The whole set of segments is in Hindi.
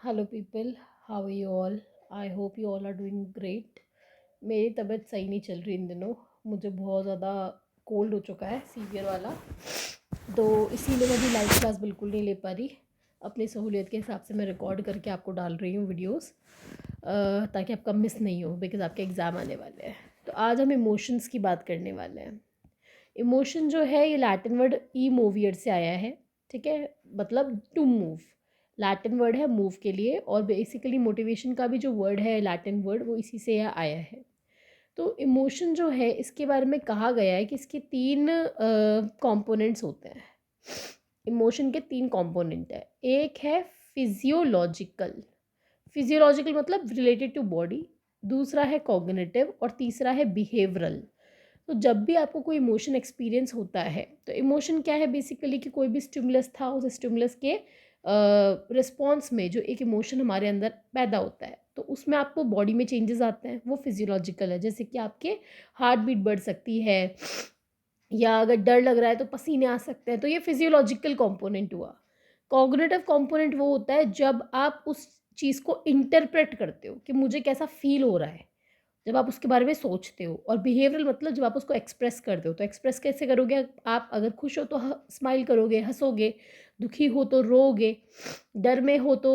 Hello people, how are you all? I hope you all are doing great. मेरी तबीयत सही नहीं चल रही इन दिनों। मुझे बहुत ज़्यादा कोल्ड हो चुका है, सीवियर वाला। तो इसीलिए मैं भी लाइव क्लास बिल्कुल नहीं ले पा रही। अपनी सहूलियत के हिसाब से मैं रिकॉर्ड करके आपको डाल रही हूँ वीडियोस, ताकि आपका मिस नहीं हो, बिकॉज आपके एग्ज़ाम आने वाले हैं। तो आज हम इमोशंस की बात करने वाले हैं। इमोशन जो है ये लैटिन वर्ड ई मोवियर से आया है। ठीक है, मतलब टू मूव। लैटिन वर्ड है मूव के लिए, और बेसिकली मोटिवेशन का भी जो वर्ड है लैटिन वर्ड, वो इसी से आया है। तो इमोशन जो है इसके बारे में कहा गया है कि इसके तीन कंपोनेंट्स होते हैं। इमोशन के तीन कंपोनेंट है। एक है फिजियोलॉजिकल। फिजियोलॉजिकल मतलब रिलेटेड टू बॉडी। दूसरा है कॉग्निटिव और तीसरा है बिहेवियरल। तो जब भी आपको कोई इमोशन एक्सपीरियंस होता है, तो इमोशन क्या है बेसिकली कि कोई भी स्टिमुलस था, उस स्टिमुलस के रिस्पॉन्स में जो एक इमोशन हमारे अंदर पैदा होता है, तो उसमें आपको बॉडी में चेंजेस आते हैं, वो फिजियोलॉजिकल है। जैसे कि आपके हार्ट बीट बढ़ सकती है, या अगर डर लग रहा है तो पसीने आ सकते हैं, तो ये फिजियोलॉजिकल कंपोनेंट हुआ। कॉग्निटिव कंपोनेंट वो होता है जब आप उस चीज़ को इंटरप्रेट करते हो कि मुझे कैसा फील हो रहा है, जब आप उसके बारे में सोचते हो। और बिहेवियरल मतलब जब आप उसको एक्सप्रेस करते हो। तो एक्सप्रेस कैसे करोगे? आप अगर खुश हो तो स्माइल करोगे, हंसोगे। दुखी हो तो रोओगे। डर में हो तो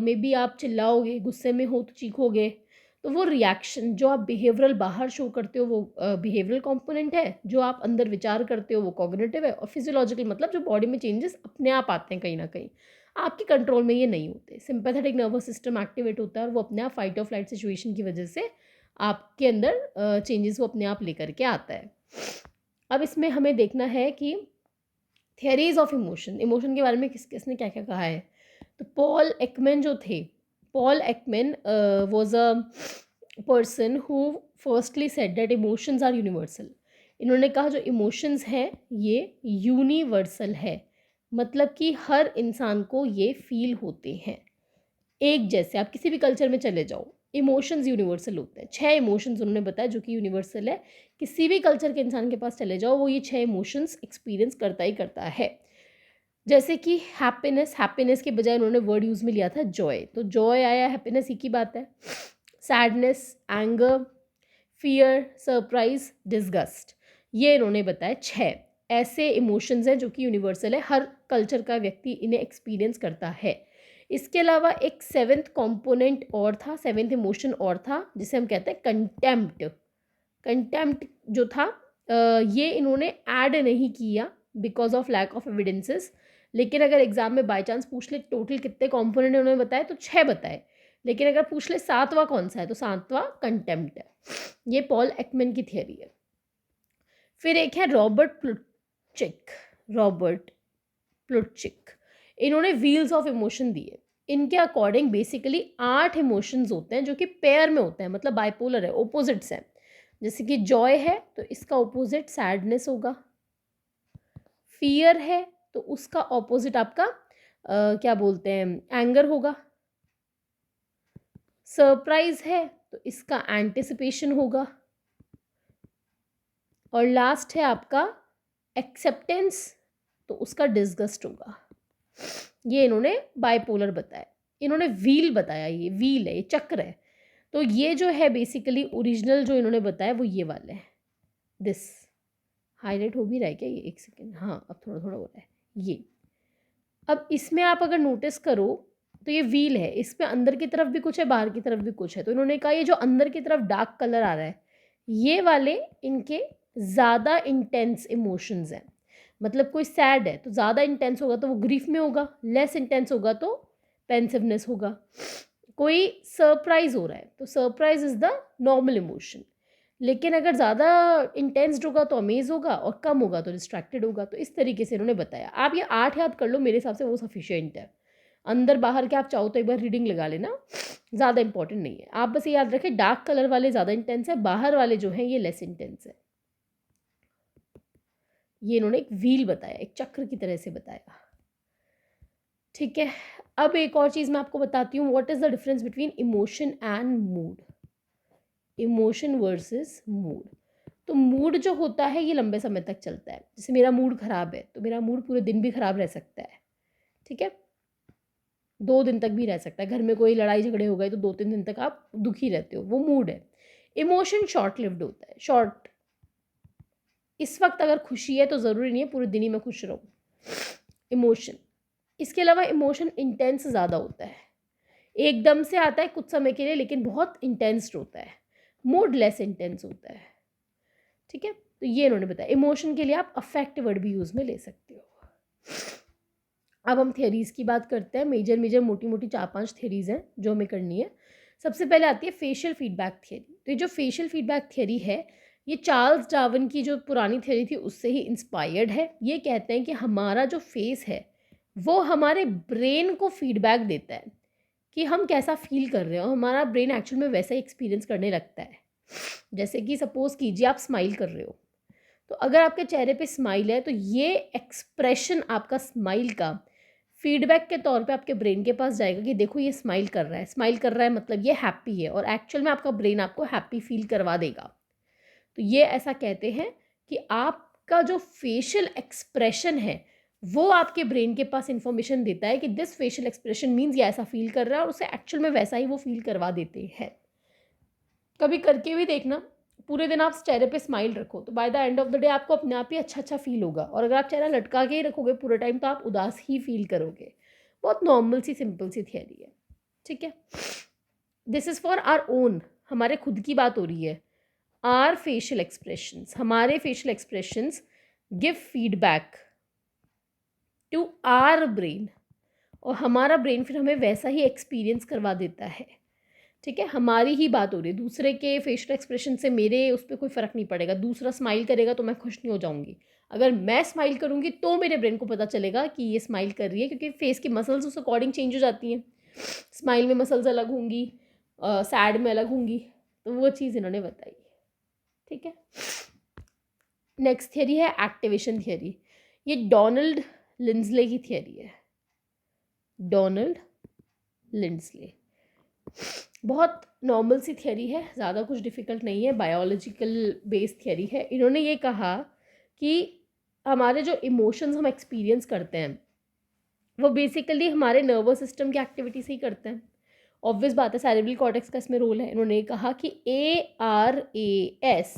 मे बी आप चिल्लाओगे। गुस्से में हो तो चीखोगे। तो वो रिएक्शन जो आप बिहेवियरल बाहर शो करते हो, वो बिहेवियरल कंपोनेंट है। जो आप अंदर विचार करते हो वो कॉग्निटिव है। और फिजियोलॉजिकल मतलब जो बॉडी में चेंजेस अपने आप आते हैं, कहीं ना कहीं आपके कंट्रोल में ये नहीं होते। सिंपैथेटिक नर्वस सिस्टम एक्टिवेट होता है, और वो अपने आप फाइट और फ्लाइट सिचुएशन की वजह से आपके अंदर चेंजेस वो अपने आप लेकर के आता है। अब इसमें हमें देखना है कि थियरीज ऑफ इमोशन, इमोशन के बारे में किस किसने क्या क्या कहा है। तो पॉल एकमैन जो थे, Paul Ekman was a person who firstly said that emotions are universal. इन्होंने कहा जो इमोशंस हैं ये यूनिवर्सल है, मतलब कि हर इंसान को ये फील होते हैं एक जैसे। आप किसी भी कल्चर में चले जाओ, इमोशंस यूनिवर्सल होते हैं। 6 इमोशंस उन्होंने बताया जो कि यूनिवर्सल है। किसी भी कल्चर के इंसान के पास चले जाओ, वो ये 6 इमोशंस एक्सपीरियंस करता ही करता है। जैसे कि हैप्पीनेस, हैप्पीनेस के बजाय उन्होंने वर्ड यूज़ में लिया था जॉय, तो जॉय आया, हैप्पीनेस ही की बात है। Sadness, anger, fear, surprise, disgust, ये इन्होंने बताया 6 ऐसे इमोशंस हैं जो कि यूनिवर्सल है, हर कल्चर का व्यक्ति इन्हें एक्सपीरियंस करता है। इसके अलावा एक सेवेंथ कंपोनेंट और था, सेवेंथ इमोशन और था, जिसे हम कहते हैं कंटेम्प्ट। कंटेम्प्ट जो था, ये इन्होंने ऐड नहीं किया because of lack of evidences. लेकिन अगर एग्जाम में बाय चांस पूछ ले टोटल कितने कंपोनेंट उन्होंने बताए, तो 6 बताए। लेकिन अगर पूछ ले सातवां कौन सा है, तो सातवां कंटेम्प्ट है। ये पॉल एकमैन की थियरी है। फिर एक है रॉबर्ट प्लुटचिक। रॉबर्ट प्लुटचिक, इन्होंने व्हील्स ऑफ इमोशन दिए। इनके अकॉर्डिंग बेसिकली 8 इमोशंस होते हैं जो कि पेयर में होते हैं, मतलब बाइपोलर है, ओपोजिट्स हैं। जैसे कि जॉय है तो इसका ऑपोजिट सैडनेस होगा। फियर है तो उसका ऑपोजिट आपका क्या बोलते हैं, एंगर होगा। सरप्राइज है तो इसका एंटिसिपेशन होगा। और लास्ट है आपका एक्सेप्टेंस, तो उसका डिसगस्ट होगा। ये इन्होंने बाइपोलर बताया। इन्होंने व्हील बताया, ये व्हील है, ये चक्र है। तो ये जो है बेसिकली ओरिजिनल जो इन्होंने बताया वो ये वाला है। दिस हाईलाइट हो भी रहा है क्या ये? एक सेकेंड, हाँ अब थोड़ा थोड़ा हो रहा है ये। अब इसमें आप अगर नोटिस करो तो ये व्हील है, इसमें अंदर की तरफ भी कुछ है, बाहर की तरफ भी कुछ है। तो इन्होंने कहा ये जो अंदर की तरफ डार्क कलर आ रहा है, ये वाले इनके ज़्यादा इंटेंस इमोशंस हैं। मतलब कोई सैड है तो ज़्यादा इंटेंस होगा तो वो ग्रीफ में होगा, लेस इंटेंस होगा तो पेंसिवनेस होगा। कोई सरप्राइज हो रहा है तो surprise is the normal emotion. लेकिन अगर ज़्यादा इंटेंस्ड होगा तो अमेज होगा, और कम होगा तो डिस्ट्रैक्टेड होगा। तो इस तरीके से इन्होंने बताया। आप ये 8 याद कर लो, मेरे हिसाब से वो सफिशियंट है। अंदर बाहर के आप चाहो तो एक बार रीडिंग लगा लेना, ज़्यादा इंपॉर्टेंट नहीं है। आप बस ये याद रखें डार्क कलर वाले ज़्यादा इंटेंस है, बाहर वाले जो हैं ये लेस इंटेंस है। ये इन्होंने एक व्हील बताया, एक चक्र की तरह से बताया। ठीक है, अब एक और चीज़ मैं आपको बताती हूँ, what is the difference between emotion and mood. Emotion versus mood. तो मूड जो होता है ये लंबे समय तक चलता है। जैसे मेरा मूड ख़राब है तो मेरा मूड पूरे दिन भी ख़राब रह सकता है। ठीक है, 2 दिन तक भी रह सकता है। घर में कोई लड़ाई झगड़े हो गए तो 2-3 दिन तक आप दुखी रहते हो, वो मूड है। इमोशन शॉर्ट लिव्ड होता है, शॉर्ट। इस वक्त अगर खुशी है तो ज़रूरी नहीं है पूरे दिन ही मैं खुश रहूँ। इमोशन, इसके अलावा इमोशन इंटेंस ज़्यादा होता है, एकदम से आता है कुछ समय के लिए लेकिन बहुत इंटेंस होता है। मूड लेस इंटेंस होता है, ठीक है। तो ये इन्होंने बताया। इमोशन के लिए आप अफेक्ट वर्ड भी यूज़ में ले सकते हो। अब हम थियरीज़ की बात करते हैं। मेजर मोटी मोटी 4-5 थियरीज़ हैं जो हमें करनी है। सबसे पहले आती है फेशियल फीडबैक थियरी। तो ये जो फेशियल फीडबैक थियरी है, ये चार्ल्स डार्विन की जो पुरानी थियरी थी उससे ही इंस्पायर्ड है। ये कहते हैं कि हमारा जो फेस है वो हमारे ब्रेन को फीडबैक देता है कि हम कैसा फील कर रहे हो। हमारा ब्रेन एक्चुअल में वैसा ही एक्सपीरियंस करने लगता है। जैसे कि सपोज़ कीजिए आप स्माइल कर रहे हो, तो अगर आपके चेहरे पे स्माइल है तो ये एक्सप्रेशन आपका स्माइल का फीडबैक के तौर पे आपके ब्रेन के पास जाएगा कि देखो ये स्माइल कर रहा है, स्माइल कर रहा है मतलब ये हैप्पी है, और एक्चुअल में आपका ब्रेन आपको हैप्पी फील करवा देगा। तो ये ऐसा कहते हैं कि आपका जो फेशियल एक्सप्रेशन है वो आपके ब्रेन के पास इंफॉर्मेशन देता है कि दिस फेशियल एक्सप्रेशन मीन्स ये ऐसा फील कर रहा है, और उसे एक्चुअल में वैसा ही वो फील करवा देते हैं। कभी करके भी देखना, पूरे दिन आप चेहरे पे स्माइल रखो तो by the end of the day आपको अपने आप ही अच्छा फील होगा, और अगर आप चेहरा लटका के ही रखोगे पूरे टाइम तो आप उदास ही फील करोगे। बहुत नॉर्मल सी सिंपल सी थियरी है, ठीक है। This is for our own, हमारे खुद की बात हो रही है। आर फेशियल एक्सप्रेशंस, हमारे facial expressions give feedback to our brain, और हमारा ब्रेन फिर हमें वैसा ही एक्सपीरियंस करवा देता है, ठीक है। हमारी ही बात हो रही है, दूसरे के फेशियल एक्सप्रेशन से मेरे उस पर कोई फ़र्क नहीं पड़ेगा। दूसरा स्माइल करेगा तो मैं खुश नहीं हो जाऊंगी, अगर मैं स्माइल करूंगी तो मेरे ब्रेन को पता चलेगा कि ये स्माइल कर रही है, क्योंकि फेस की मसल्स उस अकॉर्डिंग चेंज हो जाती हैं। स्माइल में मसल्स अलग होंगी, सैड में अलग होंगी, तो वो चीज़ इन्होंने बताई, ठीक है। नेक्स्ट थियरी है एक्टिवेशन थियरी। ये डोनाल्ड लिंडले की थियरी है, डोनाल्ड लिंडले। बहुत नॉर्मल सी थियरी है, ज़्यादा कुछ डिफ़िकल्ट नहीं है, बायोलॉजिकल बेस्ड थियरी है। इन्होंने ये कहा कि हमारे जो इमोशंस हम एक्सपीरियंस करते हैं वो बेसिकली हमारे नर्वस सिस्टम की एक्टिविटी से ही करते हैं। ऑब्वियस बात है, सेरेब्रल कॉर्टेक्स का इसमें रोल है। इन्होंने कहा कि ARAS,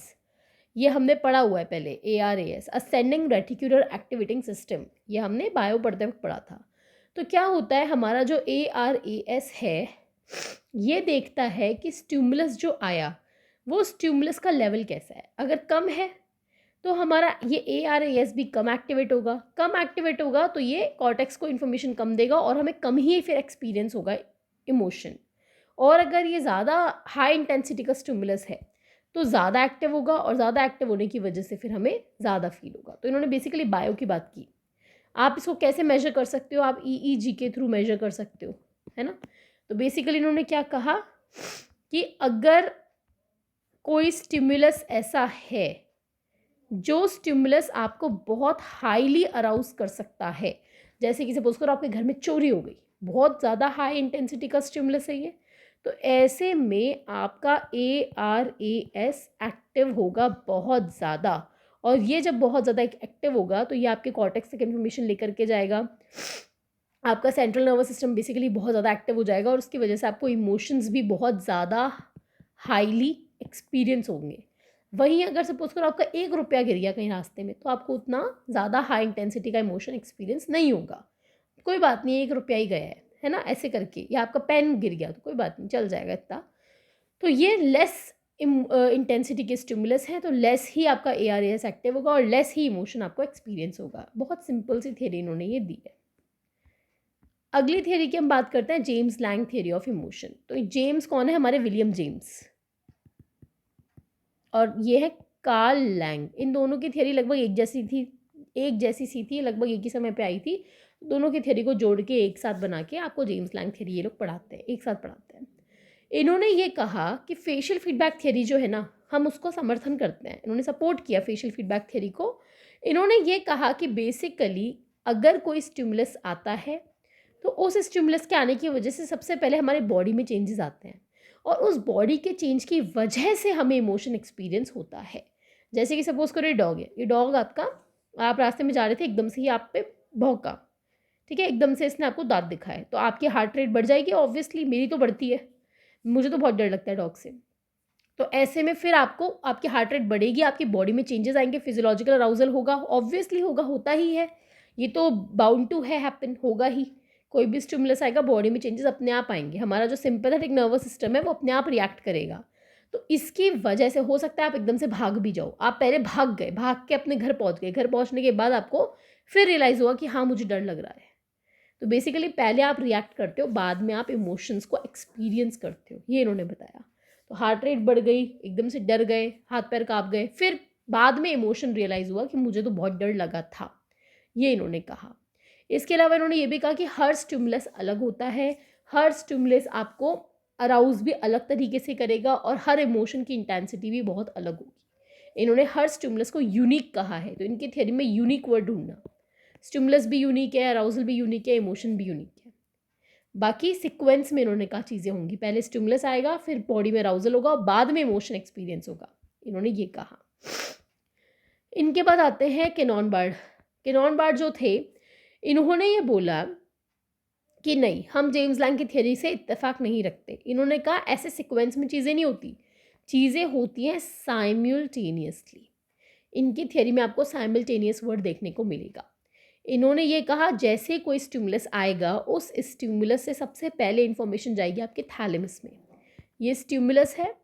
ये हमने पढ़ा हुआ है पहले, ARAS ascending reticular activating system, ये हमने बायो पढ़ते वक्त पढ़ा था। तो क्या होता है, हमारा जो ARAS है ये देखता है कि स्टिमुलस जो आया वो स्टिमुलस का लेवल कैसा है। अगर कम है तो हमारा ये ARAS भी कम एक्टिवेट होगा, कम एक्टिवेट होगा तो ये कॉर्टेक्स को इन्फॉर्मेशन कम देगा और हमें कम ही फिर एक्सपीरियंस होगा इमोशन। और अगर ये ज़्यादा हाई इंटेंसिटी का स्टिमुलस है तो ज़्यादा एक्टिव होगा, और ज़्यादा एक्टिव होने की वजह से फिर हमें ज़्यादा फील होगा। तो इन्होंने बेसिकली बायो की बात की। आप इसको कैसे मेजर कर सकते हो, आप EEG के थ्रू मेजर कर सकते हो, है ना। तो बेसिकली इन्होंने क्या कहा कि अगर कोई स्टिमुलस ऐसा है जो स्टिमुलस आपको बहुत हाईली अराउज कर सकता है, जैसे कि सपोज करो आपके घर में चोरी हो गई, बहुत ज़्यादा हाई इंटेंसिटी का स्टिमुलस है ये, तो ऐसे में आपका ARAS एक्टिव होगा बहुत ज़्यादा, और ये जब बहुत ज़्यादा एक्टिव होगा तो ये आपके कॉर्टेक्स तक इन्फॉर्मेशन लेकर के जाएगा। आपका सेंट्रल नर्वस सिस्टम बेसिकली बहुत ज़्यादा एक्टिव हो जाएगा, और उसकी वजह से आपको इमोशंस भी बहुत ज़्यादा हाईली एक्सपीरियंस होंगे। वहीं अगर सपोज करो आपका 1 रुपया गिर गया कहीं रास्ते में तो आपको उतना ज़्यादा हाई इंटेंसिटी का इमोशन एक्सपीरियंस नहीं होगा। कोई बात नहीं, 1 रुपया ही गया है ना, ऐसे करके, या आपका पेन गिर गया तो कोई बात नहीं, चल जाएगा इतना। तो ये लेस इंटेंसिटी के स्टिमुलस हैं, तो लेस ही आपका ARAS एक्टिव होगा और लेस ही इमोशन आपको एक्सपीरियंस होगा। बहुत सिंपल सी थियरी इन्होंने ये दी है। अगली थियरी की हम बात करते हैं, James Lang theory of emotion. तो जेम्स कौन है, हमारे विलियम जेम्स, और ये है कार्ल लैंग। इन दोनों की थियरी लगभग एक जैसी सी थी, लगभग एक ही समय पे आई थी। दोनों की थियरी को जोड़ के एक साथ बना के आपको जेम्स लैंग थियरी ये लोग पढ़ाते हैं, एक साथ पढ़ाते हैं। इन्होंने ये कहा कि फेशियल फीडबैक थियरी जो है ना, हम उसको समर्थन करते हैं। इन्होंने सपोर्ट किया फेशियल फीडबैक थियरी को। इन्होंने ये कहा कि बेसिकली अगर कोई स्टिमुलस आता है तो उस स्टिमुलस के आने की वजह से सबसे पहले हमारे बॉडी में चेंजेस आते हैं, और उस बॉडी के चेंज की वजह से हमें इमोशन एक्सपीरियंस होता है। जैसे कि सपोज करो ये डॉग है, ये डॉग आपका, आप रास्ते में जा रहे थे, एकदम से ही आप पे भौंका, ठीक है, एकदम से इसने आपको दाँत दिखाए तो आपकी हार्ट रेट बढ़ जाएगी ऑब्वियसली, मेरी तो बढ़ती है, मुझे तो बहुत डर लगता है डॉग से। तो ऐसे में फिर आपको आपकी हार्ट रेट बढ़ेगी, आपकी बॉडी में चेंजेस आएँगे, फिजियोलॉजिकल अराउज़ल होगा, ऑब्वियसली होगा, होता ही है। ये तो बाउंड टू है हैपन, होगा ही। कोई भी स्टिमुलस आएगा, बॉडी में चेंजेस अपने आप आएँगे। हमारा जो सिम्पैथेटिक नर्वस सिस्टम है वो अपने आप रिएक्ट करेगा। तो इसकी वजह से हो सकता है आप एकदम से भाग भी जाओ। आप पहले भाग गए, भाग के अपने घर पहुँच गए, घर पहुँचने के बाद आपको फिर रियलाइज़ हुआ कि हाँ, मुझे डर लग रहा है। तो बेसिकली पहले आप रिएक्ट करते हो, बाद में आप इमोशंस को एक्सपीरियंस करते हो, ये इन्होंने बताया। तो हार्ट रेट बढ़ गई, एकदम से डर गए, हाथ पैर काँप गए, फिर बाद में इमोशन रियलाइज़ हुआ कि मुझे तो बहुत डर लगा था, ये इन्होंने कहा। इसके अलावा इन्होंने ये भी कहा कि हर स्टिमुलस अलग होता है, हर स्टिमुलस आपको अराउज़ भी अलग तरीके से करेगा और हर इमोशन की इंटेंसिटी भी बहुत अलग होगी। इन्होंने हर स्टिमुलस को यूनिक कहा है, तो इनकी थ्योरी में यूनिक वर्ड ढूँढना। स्टिमुलस भी यूनिक है, अराउज़ल भी यूनिक है, इमोशन भी यूनिक है। बाकी सीक्वेंस में इन्होंने कहा चीज़ें होंगी, पहले स्टिमुलस आएगा, फिर बॉडी में अराउज़ल होगा और बाद में इमोशन एक्सपीरियंस होगा, इन्होंने ये कहा। इनके बाद आते हैं केनॉन बार्ड। केनॉन बार्ड जो थे, इन्होंने ये बोला कि नहीं, हम जेम्स लैंग की थ्योरी से इत्तेफाक नहीं रखते। इन्होंने कहा ऐसे सीक्वेंस में चीज़ें नहीं होती, चीज़ें होती हैं साइमल्टेनियसली। इनकी थ्योरी में आपको साइमल्टेनियस वर्ड देखने को मिलेगा। इन्होंने ये कहा जैसे कोई स्टिमुलस आएगा, उस स्टिमुलस से सबसे पहले इन्फॉर्मेशन जाएगी आपके थैलेमस में। ये स्टिमुलस है,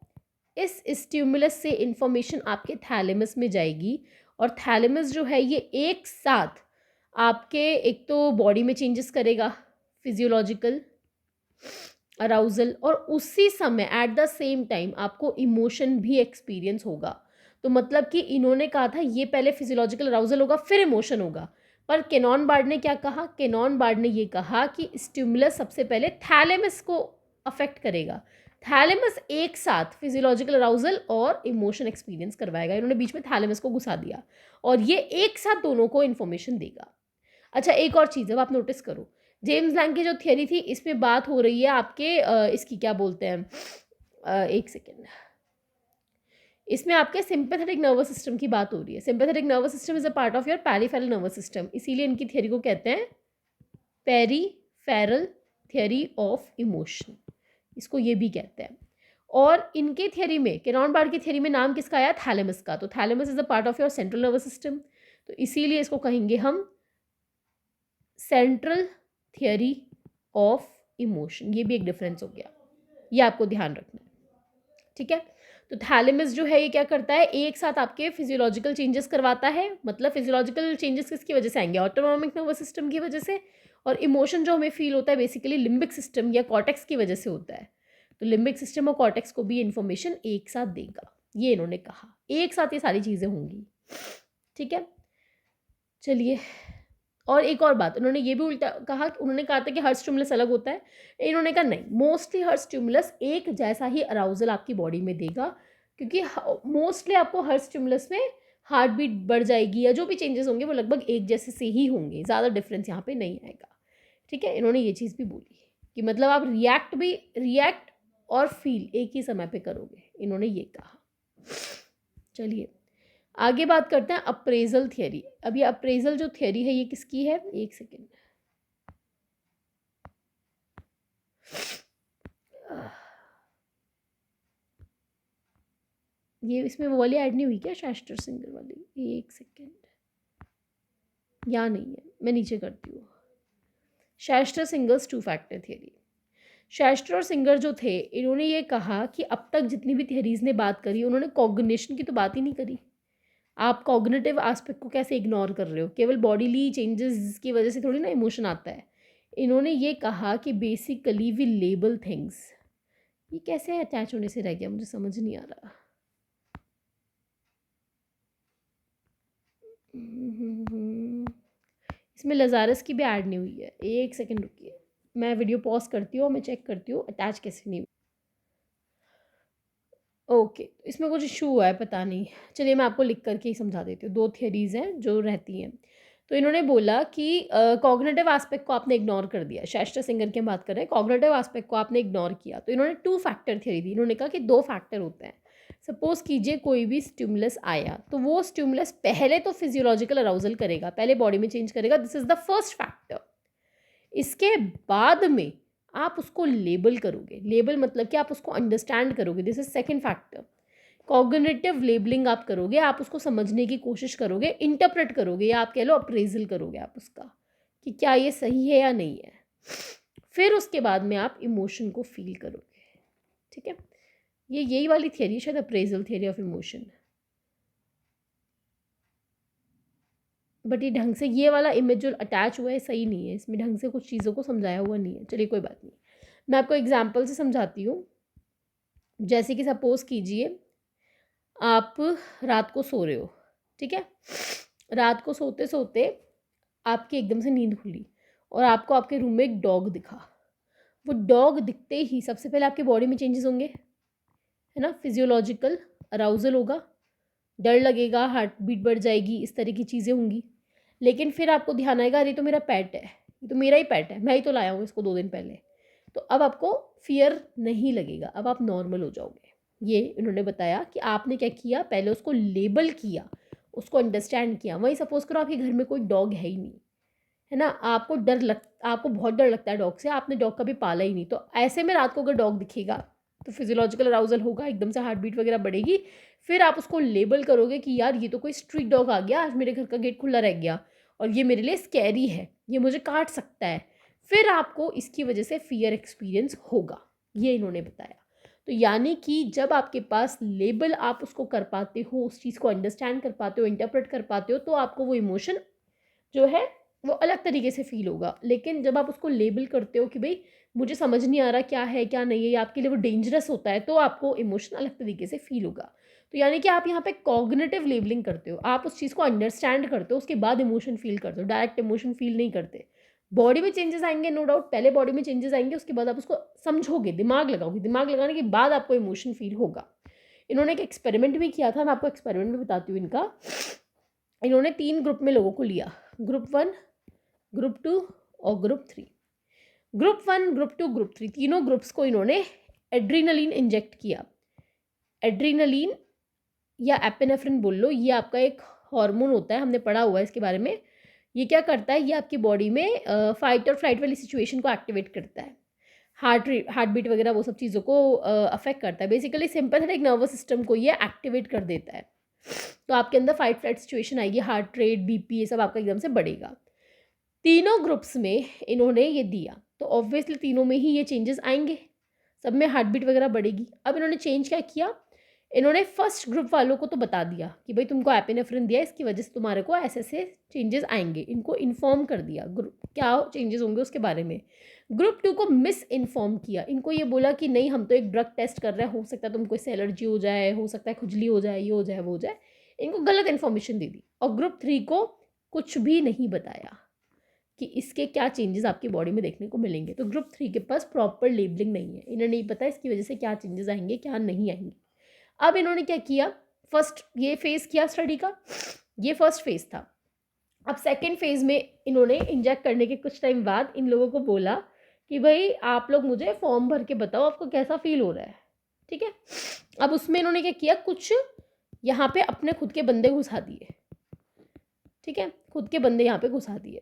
इस स्टिमुलस से इन्फॉर्मेशन आपके थैलेमस में जाएगी और थैलेमस जो है ये एक साथ आपके एक तो बॉडी में चेंजेस करेगा, फिजियोलॉजिकल अराउजल, और उसी समय एट द सेम टाइम आपको इमोशन भी एक्सपीरियंस होगा। तो मतलब कि इन्होंने कहा था ये पहले फिजियोलॉजिकल अराउजल होगा फिर इमोशन होगा, पर केनॉन बार्ड ने क्या कहा? केनॉन बार्ड ने ये कहा कि स्टिमुलस सबसे पहले थैलेमस को अफेक्ट करेगा, थैलेमस एक साथ फिजियोलॉजिकल अराउजल और इमोशन एक्सपीरियंस करवाएगा। इन्होंने बीच में थैलेमस को घुसा दिया और ये एक साथ दोनों को इन्फॉर्मेशन देगा। अच्छा, एक और चीज़ अब आप नोटिस करो, जेम्स लैंग की जो थियरी थी इसमें बात हो रही है आपके इसकी क्या बोलते हैं, एक सेकेंड, इसमें आपके सिंपैथेटिक नर्वस सिस्टम की बात हो रही है। Sympathetic nervous system is a part of your peripheral nervous system, इसीलिए इनकी थियरी को कहते हैं पेरीफेरल थियरी ऑफ इमोशन, इसको ये भी कहते हैं। और इनके थियरी में, केनॉन बार्ड की थियरी में नाम किसका आया? थैलेमस का। तो thalamus is a part of your central nervous system, तो इसीलिए इसको कहेंगे हम सेंट्रल थियरी ऑफ इमोशन। ये भी एक डिफरेंस हो गया, ये आपको ध्यान रखना है, ठीक है। तो थैलेमस जो है ये क्या करता है? एक साथ आपके फिजियोलॉजिकल चेंजेस करवाता है, मतलब फिजियोलॉजिकल चेंजेस किसकी वजह से आएंगे? ऑटोनॉमिक नर्वस सिस्टम की वजह से। और इमोशन जो हमें फील होता है बेसिकली लिम्बिक सिस्टम या कॉर्टेक्स की वजह से होता है। तो लिम्बिक सिस्टम और कॉर्टेक्स को भी इन्फॉर्मेशन एक साथ देगा, ये इन्होंने कहा, एक साथ ये सारी चीज़ें होंगी, ठीक है। चलिए, और एक और बात उन्होंने ये भी उल्टा कहा, उन्होंने कहा था कि हर स्टिमुलस अलग होता है, इन्होंने कहा नहीं, मोस्टली हर स्टिमुलस एक जैसा ही अराउजल आपकी बॉडी में देगा, क्योंकि मोस्टली आपको हर स्टिमुलस में हार्ट बीट बढ़ जाएगी या जो भी चेंजेस होंगे वो लगभग एक जैसे से ही होंगे, ज़्यादा डिफरेंस यहाँ पे नहीं आएगा, ठीक है। इन्होंने ये चीज़ भी बोली कि मतलब आप रिएक्ट और फील एक ही समय पे करोगे, इन्होंने ये कहा। चलिए आगे बात करते हैं अप्रेजल थियरी। अब ये अप्रेजल जो थियरी है ये किसकी है? एक सेकेंड, ये इसमें वो वाली ऐड नहीं हुई क्या, शैस्टर सिंगर वाली? एक सेकेंड, यहाँ नहीं है, मैं नीचे करती हूँ। शैस्टर सिंगर्स टू फैक्टर थियरी। शैस्टर और सिंगर जो थे इन्होंने ये कहा कि अब तक जितनी भी थियरीज ने बात करी उन्होंने कॉग्निशन की तो बात ही नहीं करी। आप कॉग्निटिव एस्पेक्ट को कैसे इग्नोर कर रहे हो? केवल बॉडीली चेंजेस की वजह से थोड़ी ना इमोशन आता है। इन्होंने ये कहा कि बेसिकली वी लेबल थिंग्स। ये कैसे अटैच होने से रह गया, मुझे समझ नहीं आ रहा। इसमें लजारस की भी ऐड नहीं हुई है। एक सेकंड रुकिए, मैं वीडियो पॉज करती हूँ और मैं चेक करती हूँ अटैच कैसे नहीं हुई। ओके, इसमें कुछ इशू हुआ है पता नहीं, चलिए मैं आपको लिख करके ही समझा देती हूँ। दो थियरीज हैं जो रहती हैं। तो इन्होंने बोला कि कॉग्निटिव एस्पेक्ट को आपने इग्नोर कर दिया। शैस्टर सिंगर की हम बात कर रहे हैं, कॉग्निटिव एस्पेक्ट को आपने इग्नोर किया, तो इन्होंने टू फैक्टर थियरी दी। इन्होंने कहा कि दो फैक्टर होते हैं। सपोज कीजिए कोई भी स्टिमुलस आया, तो वो स्टिमुलस पहले तो फिजियोलॉजिकल अराउजल करेगा, पहले बॉडी में चेंज करेगा, this is the first factor. इसके बाद में आप उसको लेबल करोगे। लेबल मतलब कि आप उसको अंडरस्टैंड करोगे। This is second factor. Cognitive labelling आप करोगे, आप उसको समझने की कोशिश करोगे, इंटरप्रेट करोगे, या आप कह लो अप्रेजल करोगे आप उसका कि क्या ये सही है या नहीं है। फिर उसके बाद में आप इमोशन को फील करोगे। ठीक है, ये यही वाली थियरी शायद appraisal theory of emotion. But ये ढंग से ये वाला इमेज जो अटैच हुआ है सही नहीं है, इसमें ढंग से कुछ चीज़ों को समझाया हुआ नहीं है। चलिए कोई बात नहीं, मैं आपको एग्जाम्पल से समझाती हूँ। जैसे कि सपोज कीजिए आप रात को सो रहे हो, ठीक है। रात को सोते सोते आपकी एकदम से नींद खुली और आपको आपके रूम में एक डॉग दिखा। वो डॉग दिखते ही सबसे पहले आपके बॉडी में चेंजेस होंगे, है ना। फिजियोलॉजिकल अराउजल होगा, डर लगेगा, हार्ट बीट बढ़ जाएगी, इस तरह की चीज़ें होंगी। लेकिन फिर आपको ध्यान आएगा, अरे तो मेरा पेट है, ये तो मेरा ही पेट है, मैं ही तो लाया हूँ इसको 2 दिन पहले। तो अब आपको फियर नहीं लगेगा, अब आप नॉर्मल हो जाओगे। ये इन्होंने बताया कि आपने क्या किया, पहले उसको लेबल किया, उसको अंडरस्टैंड किया। वहीं सपोज करो आपके घर में कोई डॉग है ही नहीं, है ना, आपको बहुत डर लगता है डॉग से, आपने डॉग कभी पाला ही नहीं। तो ऐसे में रात को अगर डॉग दिखेगा तो फिजियोलॉजिकल अराउजल होगा, एकदम से हार्ट बीट वगैरह बढ़ेगी। फिर आप उसको लेबल करोगे कि यार ये तो कोई स्ट्रीट डॉग आ गया, आज मेरे घर का गेट खुला रह गया और ये मेरे लिए स्कैरी है, ये मुझे काट सकता है। फिर आपको इसकी वजह से फियर एक्सपीरियंस होगा, ये इन्होंने बताया। तो यानी कि जब आपके पास लेबल आप उसको कर पाते हो, उस चीज़ को अंडरस्टैंड कर पाते हो, इंटरप्रेट कर पाते हो, तो आपको वो इमोशन जो है वो अलग तरीके से फील होगा। लेकिन जब आप उसको लेबल करते हो कि भाई मुझे समझ नहीं आ रहा क्या है क्या नहीं है, या आपके लिए वो डेंजरस होता है, तो आपको इमोशन अलग तरीके से फील होगा। तो यानी कि आप यहाँ पे कॉग्निटिव लेबलिंग करते हो, आप उस चीज़ को अंडरस्टैंड करते हो, उसके बाद इमोशन फील करते हो, डायरेक्ट इमोशन फील नहीं करते। बॉडी में चेंजेस आएंगे नो डाउट, पहले बॉडी में चेंजेस आएंगे, उसके बाद आप उसको समझोगे, दिमाग लगाओगे, दिमाग लगाने के बाद आपको इमोशन फील होगा। इन्होंने एक एक्सपेरिमेंट भी किया था, मैं आपको एक्सपेरिमेंट भी बताती हूँ इनका। इन्होंने 3 ग्रुप में लोगों को लिया, ग्रुप 1, ग्रुप 2 और ग्रुप 3। ग्रुप 1, ग्रुप 2, ग्रुप 3, तीनों ग्रुप्स को इन्होंने एड्रीनलिन इंजेक्ट किया। एड्रीनलिन या एपिनेफ्रिन बोल लो, ये आपका एक हार्मोन होता है, हमने पढ़ा हुआ है इसके बारे में। ये क्या करता है, ये आपकी बॉडी में फाइट और फ्लाइट वाली सिचुएशन को एक्टिवेट करता है, हार्ट बीट वगैरह वो सब चीज़ों को अफेक्ट करता है। बेसिकली सिंपैथेटिक नर्वस सिस्टम को ये एक्टिवेट कर देता है। तो आपके अंदर फाइट फ्लाइट सिचुएशन आएगी, हार्ट रेट, बीपी, ये सब आपका एकदम से बढ़ेगा। तीनों ग्रुप्स में इन्होंने ये दिया, तो ऑब्वियसली तीनों में ही ये चेंजेस आएंगे, सब में हार्ट बीट वगैरह बढ़ेगी। अब इन्होंने चेंज क्या किया, इन्होंने फर्स्ट ग्रुप वालों को तो बता दिया कि भाई तुमको एपिनेफ्रिन दिया, इसकी वजह से तुम्हारे को ऐसे ऐसे चेंजेस आएंगे, इनको इन्फॉर्म कर दिया ग्रुप क्या चेंजेस होंगे उसके बारे में। ग्रुप 2 को मिस इन्फॉर्म किया, इनको ये बोला कि नहीं हम तो एक ड्रग टेस्ट कर रहे हैं, हो सकता है तुमको इससे एलर्जी हो जाए, हो सकता है खुजली हो जाए, ये हो जाए वो हो जाए। इनको गलत इन्फॉर्मेशन दे दी। और ग्रुप 3 को कुछ भी नहीं बताया कि इसके क्या चेंजेस आपकी बॉडी में देखने को मिलेंगे। तो ग्रुप 3 के पास प्रॉपर लेबलिंग नहीं है, इन्हें नहीं पता इसकी वजह से क्या चेंजेस आएंगे क्या नहीं आएंगे। अब इन्होंने क्या किया, फर्स्ट ये फेज़ किया स्टडी का, ये फर्स्ट फेज़ था। अब सेकेंड फेज़ में इन्होंने इंजेक्ट करने के कुछ टाइम बाद इन लोगों को बोला कि भाई आप लोग मुझे फॉर्म भर के बताओ आपको कैसा फील हो रहा है, ठीक है। अब उसमें इन्होंने क्या किया, कुछ यहाँ पे अपने खुद के बंदे घुसा दिए, ठीक है, खुद के बंदे यहाँ पे घुसा दिए।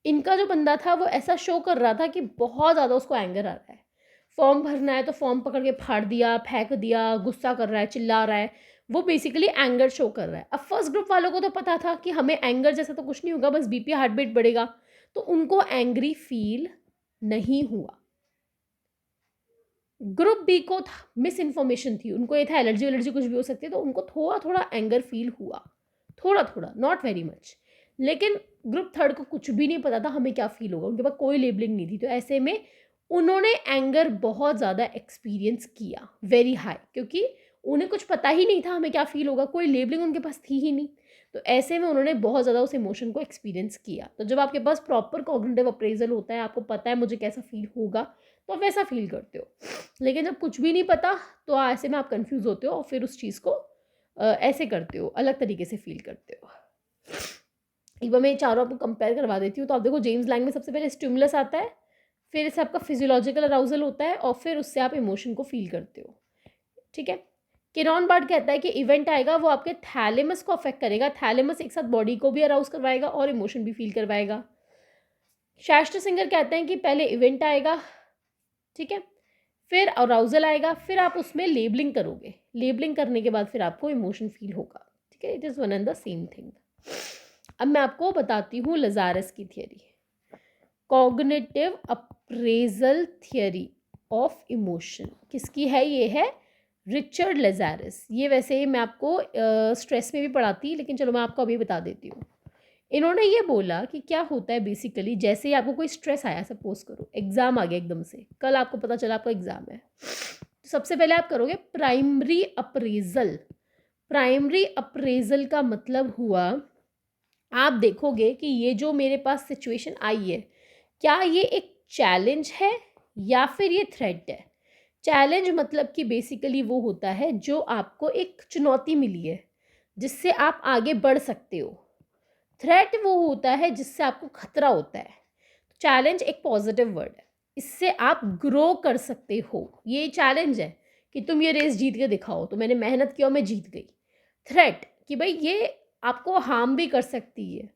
इनका जो बंदा था वो ऐसा शो कर रहा था कि बहुत ज़्यादा उसको एंगर आ रहा है, फॉर्म भरना है तो फॉर्म पकड़ के फाड़ दिया, फेंक दिया, गुस्सा कर रहा है, चिल्ला रहा है, वो बेसिकली एंगर शो कर रहा है। अब फर्स्ट ग्रुप वालों को तो पता था कि हमें एंगर जैसा तो कुछ नहीं होगा, बस बीपी हार्ट बीट बढ़ेगा, तो उनको एंग्री फील नहीं हुआ। ग्रुप बी को मिस इन्फॉर्मेशन थी, उनको ये था एलर्जी एलर्जी कुछ भी हो सकती है, तो उनको थोड़ा थोड़ा एंगर फील हुआ, थोड़ा थोड़ा, नॉट वेरी मच। लेकिन ग्रुप 3 को कुछ भी नहीं पता था हमें क्या फील होगा, उनके पास कोई लेबलिंग नहीं थी। तो ऐसे में उन्होंने एंगर बहुत ज़्यादा एक्सपीरियंस किया, वेरी हाई, क्योंकि उन्हें कुछ पता ही नहीं था हमें क्या फील होगा, कोई लेबलिंग उनके पास थी ही नहीं। तो ऐसे में उन्होंने बहुत ज़्यादा उस इमोशन को एक्सपीरियंस किया। तो जब आपके पास प्रॉपर कॉग्निटिव अप्रेजल होता है, आपको पता है मुझे कैसा फील होगा, तो आप वैसा फील करते हो। लेकिन जब कुछ भी नहीं पता तो ऐसे में आप कंफ्यूज होते हो और फिर उस चीज़ को ऐसे करते हो, अलग तरीके से फील करते हो। एक बार मैं चारों आपको कंपेयर करवा देती हूँ। तो आप देखो जेम्स लैंग में सबसे पहले स्टिमुलस आता है, फिर इससे आपका फिजियोलॉजिकल अराउजल होता है और फिर उससे आप इमोशन को फील करते हो, ठीक है। किरॉन बार्ड कहता है कि इवेंट आएगा वो आपके थैलेमस को अफेक्ट करेगा, थैलेमस एक साथ बॉडी को भी अराउज करवाएगा और इमोशन भी फील करवाएगा। शास्त्र सिंगर कहते हैं कि पहले इवेंट आएगा, ठीक है, फिर अराउजल आएगा, फिर आप उसमें लेबलिंग करोगे, लेबलिंग करने के बाद फिर आपको इमोशन फील होगा, ठीक है। It is one and the same thing. अब मैं आपको बताती हूँ लजारस की theory, cognitive appraisal theory of emotion. किसकी है? ये है रिचर्ड लजारस। ये वैसे मैं आपको स्ट्रेस में भी पढ़ाती, लेकिन चलो मैं आपको अभी बता देती हूँ। इन्होंने ये बोला कि क्या होता है बेसिकली, जैसे ही आपको कोई स्ट्रेस आया, सपोज करो एग्ज़ाम आ गया एकदम से, कल आपको पता चला आपका एग्ज़ाम है, तो सबसे पहले आप करोगे प्राइमरी अप्रेजल। प्राइमरी अप्रेजल का मतलब हुआ, आप देखोगे कि ये जो मेरे पास सिचुएशन आई है, क्या ये एक चैलेंज है या फिर ये थ्रेट है। चैलेंज मतलब कि बेसिकली वो होता है जो आपको एक चुनौती मिली है जिससे आप आगे बढ़ सकते हो। थ्रेट वो होता है जिससे आपको खतरा होता है। चैलेंज एक पॉजिटिव वर्ड है, इससे आप ग्रो कर सकते हो। ये चैलेंज है कि तुम ये रेस जीत के दिखाओ, तो मैंने मेहनत किया और मैं जीत गई। थ्रेट कि भाई ये आपको हार्म भी कर सकती है,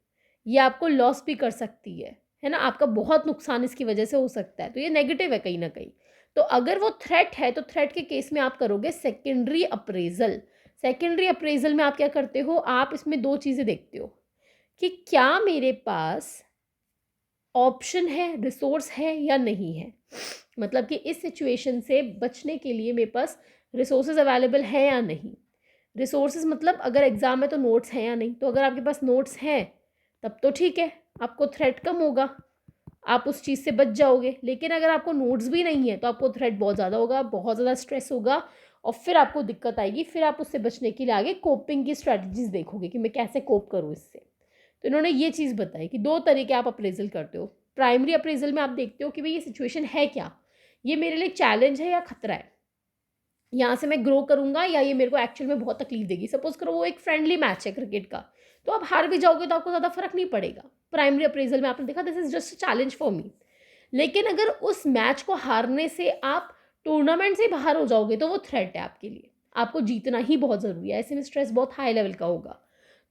ये आपको लॉस भी कर सकती है ना, आपका बहुत नुकसान इसकी वजह से हो सकता है, तो ये नेगेटिव है कहीं ना कहीं। तो अगर वो थ्रेट है तो थ्रेट के केस में आप करोगे सेकेंडरी अप्रेजल। सेकेंडरी अप्रेजल में आप क्या करते हो, आप इसमें दो चीज़ें देखते हो कि क्या मेरे पास ऑप्शन है, रिसोर्स है या नहीं है। मतलब कि इस सिचुएशन से बचने के लिए मेरे पास रिसोर्सेज अवेलेबल है या नहीं। रिसोर्सेज मतलब अगर एग्ज़ाम है तो नोट्स हैं या नहीं। तो अगर आपके पास नोट्स हैं तब तो ठीक है, आपको थ्रेट कम होगा, आप उस चीज़ से बच जाओगे। लेकिन अगर आपको नोट्स भी नहीं है तो आपको थ्रेट बहुत ज़्यादा होगा, बहुत ज़्यादा स्ट्रेस होगा और फिर आपको दिक्कत आएगी। फिर आप उससे बचने के लिए आगे कोपिंग की स्ट्रैटेजीज देखोगे कि मैं कैसे कोप करूँ इससे। तो इन्होंने ये चीज़ बताई कि दो तरीके आप अप्रेजल करते हो। प्राइमरी अप्रेजल में आप देखते हो कि भाई ये सिचुएशन है क्या, ये मेरे लिए चैलेंज है या खतरा है, यहाँ से मैं ग्रो करूँगा या ये मेरे को एक्चुअल में बहुत तकलीफ देगी। सपोज करो वो एक फ्रेंडली मैच है क्रिकेट का, तो आप हार भी जाओगे तो आपको ज़्यादा फर्क नहीं पड़ेगा। प्राइमरी अप्रेजल में आपने देखा this is just a challenge for me. लेकिन अगर उस मैच को हारने से आप टूर्नामेंट से बाहर हो जाओगे तो वो थ्रेट है आपके लिए, आपको जीतना ही बहुत ज़रूरी है। ऐसे में स्ट्रेस बहुत हाई लेवल का होगा।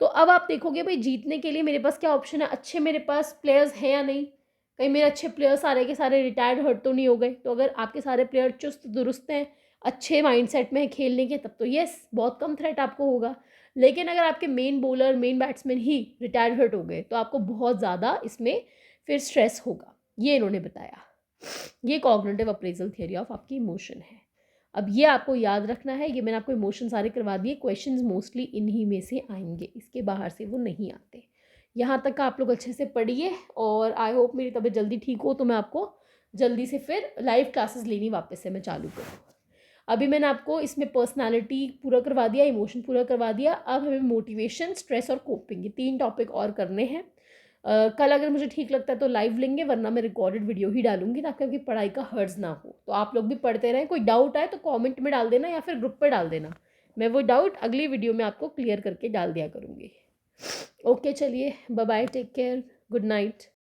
तो अब आप देखोगे भाई जीतने के लिए मेरे पास क्या ऑप्शन है, अच्छे मेरे पास प्लेयर्स हैं या नहीं, कहीं मेरे अच्छे प्लेयर्स सारे के सारे रिटायर्ड हर्ट तो नहीं हो गए। तो अगर आपके सारे प्लेयर चुस्त दुरुस्त हैं, अच्छे माइंडसेट में है खेलने के, तब तो यस बहुत कम थ्रेट आपको होगा। लेकिन अगर आपके मेन बॉलर मेन बैट्समैन ही रिटायर्ड हर्ट हो गए तो आपको बहुत ज़्यादा इसमें फिर स्ट्रेस होगा। ये इन्होंने बताया, ये कॉग्निटिव अप्रेजल थियरी ऑफ आपकी इमोशन है। अब ये आपको याद रखना है, ये मैंने आपको इमोशन सारे करवा दिए, क्वेश्चंस मोस्टली इन्हीं में से आएंगे, इसके बाहर से वो नहीं आते। यहाँ तक का आप लोग अच्छे से पढ़िए और आई होप मेरी तबीयत जल्दी ठीक हो तो मैं आपको जल्दी से फिर लाइव क्लासेस लेनी वापस से मैं चालू करूँ। अभी मैंने आपको इसमें पर्सनालिटी पूरा करवा दिया, इमोशन पूरा करवा दिया। अब हमें मोटिवेशन, स्ट्रेस और कोपिंग, ये 3 टॉपिक और करने हैं। कल अगर मुझे ठीक लगता है तो लाइव लेंगे, वरना मैं रिकॉर्डेड वीडियो ही डालूंगी ताकि आपकी पढ़ाई का हर्ज ना हो। तो आप लोग भी पढ़ते रहें, कोई डाउट आए तो कमेंट में डाल देना या फिर ग्रुप पे डाल देना, मैं वो डाउट अगली वीडियो में आपको क्लियर करके डाल दिया करूँगी। ओके चलिए, bye bye, take care, good night.